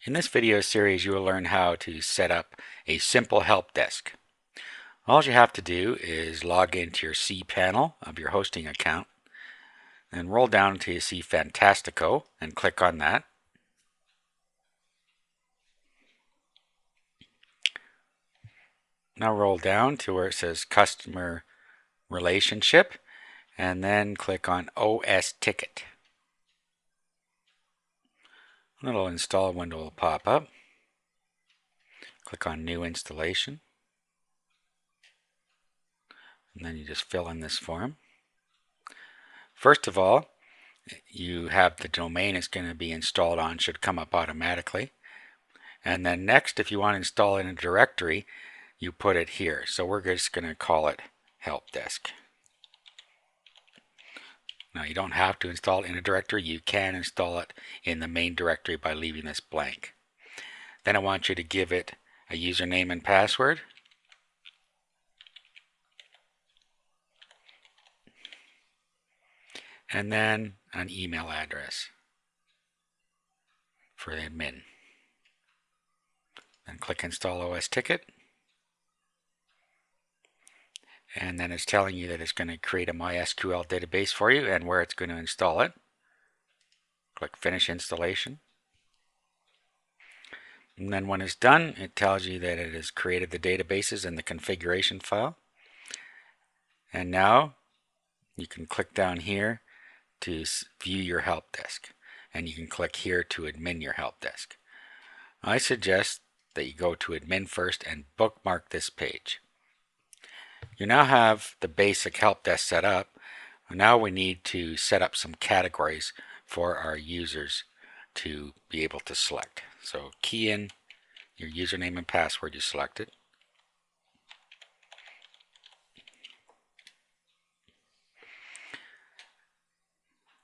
In this video series, you will learn how to set up a simple help desk. All you have to do is log into your cPanel of your hosting account and roll down until you see Fantastico and click on that. Now roll down to where it says Customer Relationship and then click on OS Ticket. A little install window will pop up. Click on New Installation. And then you just fill in this form. First of all, you have the domain it's going to be installed on, should come up automatically. And then next, if you want to install it in a directory, you put it here. So we're just going to call it Help Desk. Now you don't have to install it in a directory. You can install it in the main directory by leaving this blank. Then I want you to give it a username and password. And then an email address for the admin. Then click Install OS Ticket. And then it's telling you that it's going to create a MySQL database for you and where it's going to install it. Click Finish Installation. And then when it's done, it tells you that it has created the databases in the configuration file. And now you can click down here to view your help desk. And you can click here to admin your help desk. I suggest that you go to admin first and bookmark this page. You now have the basic help desk set up. Now we need to set up some categories for our users to be able to select. So key in your username and password you selected.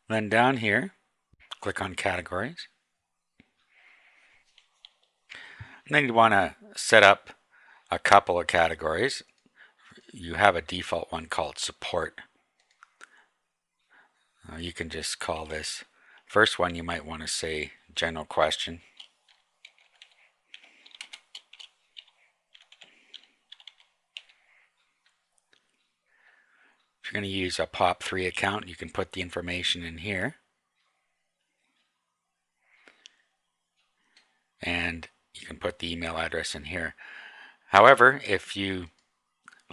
Then down here, click on categories. And then you want to set up a couple of categories. You have a default one called support. You can just call this first one, you might want to say general question. If you're going to use a POP3 account, you can put the information in here. And you can put the email address in here. However, if you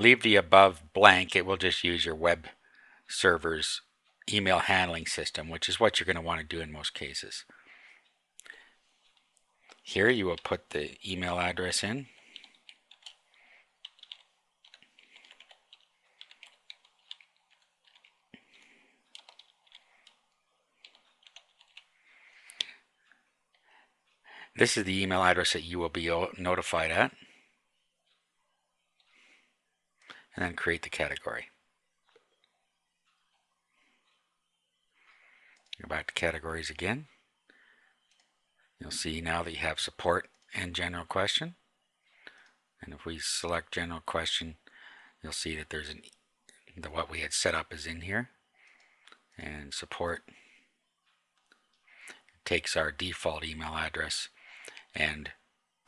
leave the above blank, it will just use your web server's email handling system, which is what you're going to want to do in most cases. Here you will put the email address in. This is the email address that you will be notified at. And then create the category. Go back to categories again. You'll see now that you have support and general question. And if we select general question, you'll see that there's what we had set up is in here. And support takes our default email address and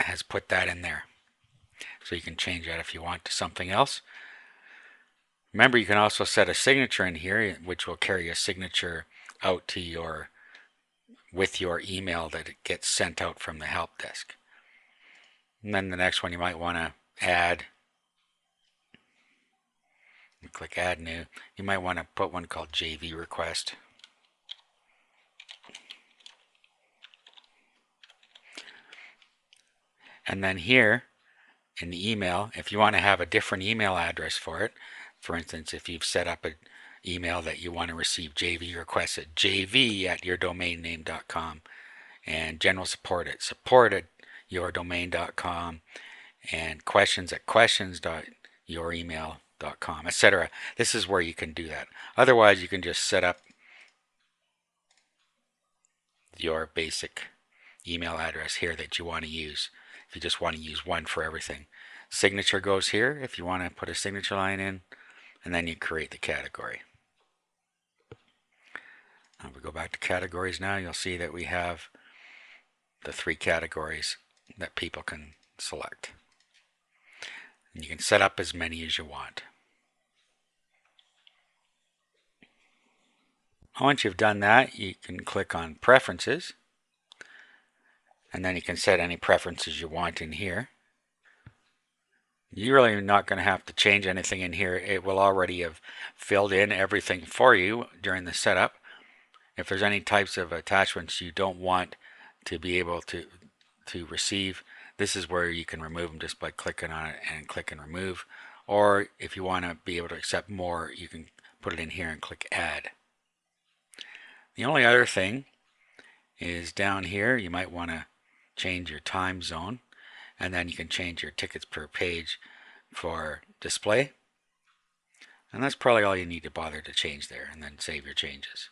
has put that in there. So you can change that if you want to something else. Remember, you can also set a signature in here, which will carry a signature out to with your email that it gets sent out from the help desk. And then the next one you might want to add. Click Add New. You might want to put one called JV Request. And then here in the email, if you want to have a different email address for it, for instance, if you've set up an email that you want to receive JV requests at jv@yourdomainname.com and general support at support@yourdomain.com and questions@questions.youremail.com, etc. This is where you can do that. Otherwise, you can just set up your basic email address here that you want to use. If you just want to use one for everything. Signature goes here if you want to put a signature line in, and then you create the category. If we go back to categories now, you'll see that we have the 3 categories that people can select. And you can set up as many as you want. Once you've done that, you can click on Preferences, and then you can set any preferences you want in here. You're really not going to have to change anything in here. It will already have filled in everything for you during the setup. If there's any types of attachments you don't want to be able to receive, this is where you can remove them just by clicking on it and click and remove. Or if you want to be able to accept more, you can put it in here and click Add. The only other thing is down here, you might want to change your time zone, and then you can change your tickets per page for display. And that's probably all you need to bother to change there, and then save your changes.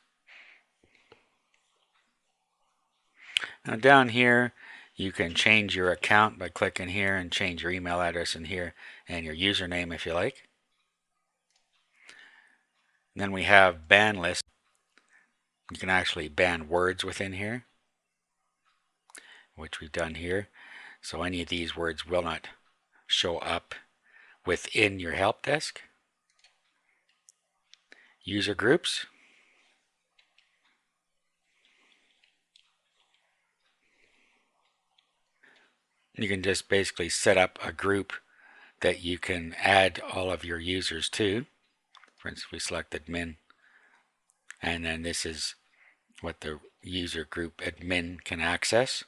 Now down here, you can change your account by clicking here and change your email address in here and your username if you like. And then we have ban list. You can actually ban words within here, which we've done here. So any of these words will not show up within your help desk. User groups. You can just basically set up a group that you can add all of your users to. For instance, we select admin, and then this is what the user group admin can access.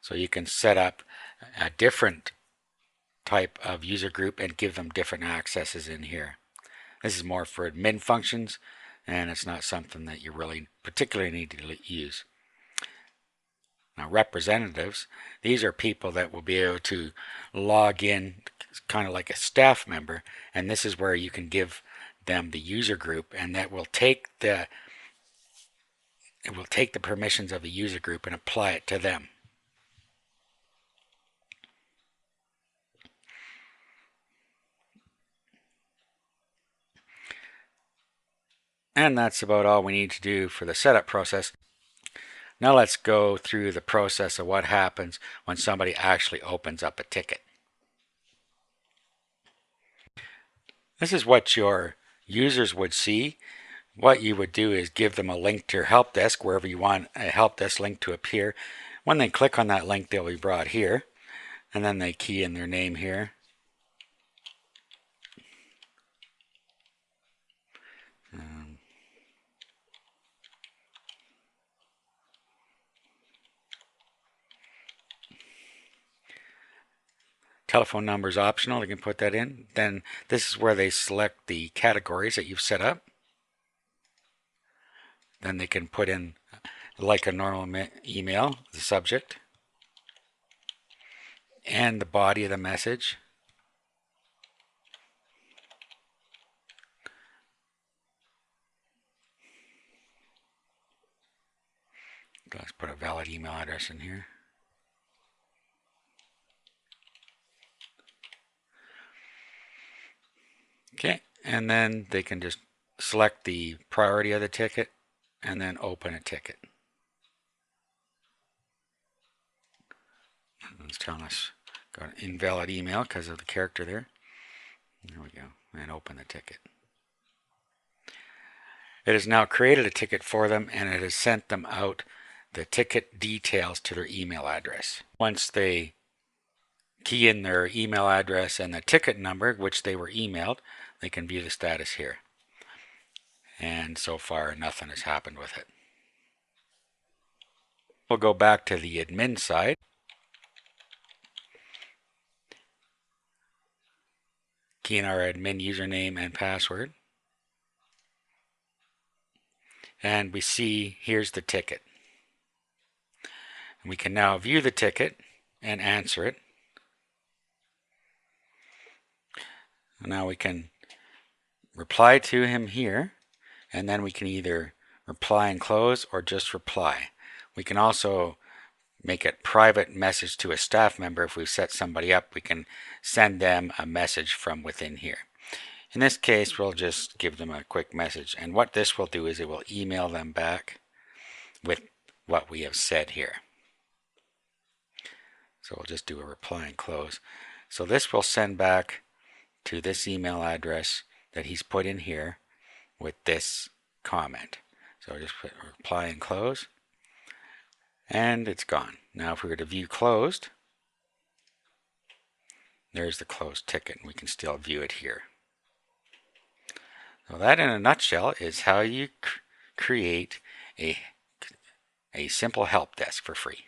So you can set up a different type of user group and give them different accesses in here. This is more for admin functions, and it's not something that you really particularly need to use. Now representatives, these are people that will be able to log in kind of like a staff member, and this is where you can give them the user group, and that will take the permissions of the user group and apply it to them. And that's about all we need to do for the setup process. Now let's go through the process of what happens when somebody actually opens up a ticket. This is what your users would see. What you would do is give them a link to your help desk wherever you want a help desk link to appear. When they click on that link, they'll be brought here, and then they key in their name here. Telephone number is optional, they can put that in. Then this is where they select the categories that you've set up. Then they can put in, like a normal email, the subject and the body of the message. Let's put a valid email address in here. Okay, and then they can just select the priority of the ticket and then open a ticket. It's telling us got an invalid email because of the character there. There we go, and open the ticket. It has now created a ticket for them, and it has sent them out the ticket details to their email address. Once they key in their email address and the ticket number, which they were emailed, they can view the status here. And so far, nothing has happened with it. We'll go back to the admin side. Key in our admin username and password. And we see here's the ticket. And we can now view the ticket and answer it. And now we can reply to him here, and then we can either reply and close or just reply. We can also make a private message to a staff member. If we've set somebody up, we can send them a message from within here. In this case, we'll just give them a quick message, and what this will do is it will email them back with what we have said here. So we'll just do a reply and close. So this will send back to this email address that he's put in here with this comment. So just put reply and close, and it's gone. Now if we were to view closed, there's the closed ticket, and we can still view it here. So that in a nutshell is how you create a simple help desk for free.